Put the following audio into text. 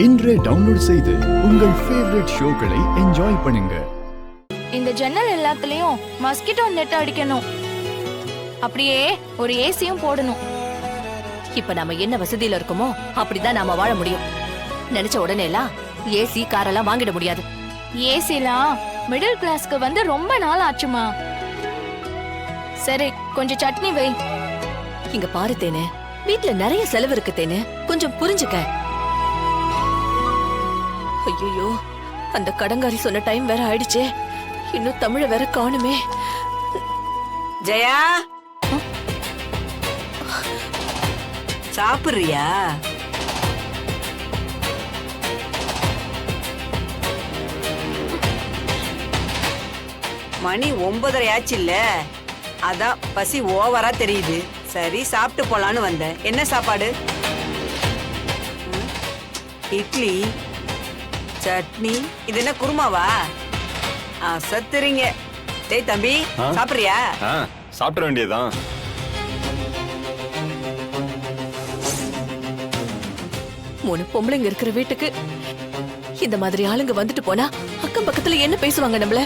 இன்றே டவுன்லோட் செய்து உங்கள் ஃபேவரட் ஷோக்களை என்ஜாய் பண்ணுங்க. இந்த ஜன்னல் எல்லாத்துலயும் மஸ்கிட்டோ நெட் அடிக்கணும். அப்படியே ஒரு ஏசியும் போடணும். இப்ப நாம என்ன வசதியில இருக்கோமோ அப்படிதான் நாம வாழ முடியும். நினைச்ச உடனே எல்லாம் ஏசி காரெல்லாம் வாங்கிட முடியாது. ஏசிலாம் மிடில் கிளாஸ்க்கு வந்து ரொம்ப நாள் ஆச்சுமா. சரி, கொஞ்சம் சட்னி வை. இங்க பாரு தேனு, வீட்ல நிறைய செலவு இருக்கு தேனு, கொஞ்சம் புரிஞ்சுக்க. ஐயோ, அந்த கடங்காரி சொன்ன டைம் வேற ஆயிடுச்சே. இன்னும் தமிழ வேற காணுமே. ஜெயா, சாப்பிடுறியா? மணி 9:30 ஆச்சு இல்ல, அதான் பசி ஓவரா தெரியுது. சரி, சாப்பிட்டு போலான்னு வந்தேன். என்ன சாப்பாடு? இட்லி, சட்னி. இது என்ன குருமாவா? சத்துறீங்க. டேய் தம்பி, சாப்பிடுறியா? சாப்பிட வேண்டியதுதான். மூணு பொம்பளைங்க இருக்கிற வீட்டுக்கு இந்த மாதிரி ஆளுங்க வந்துட்டு போனா அக்கம் பக்கத்துல என்ன பேசுவாங்க நம்மள?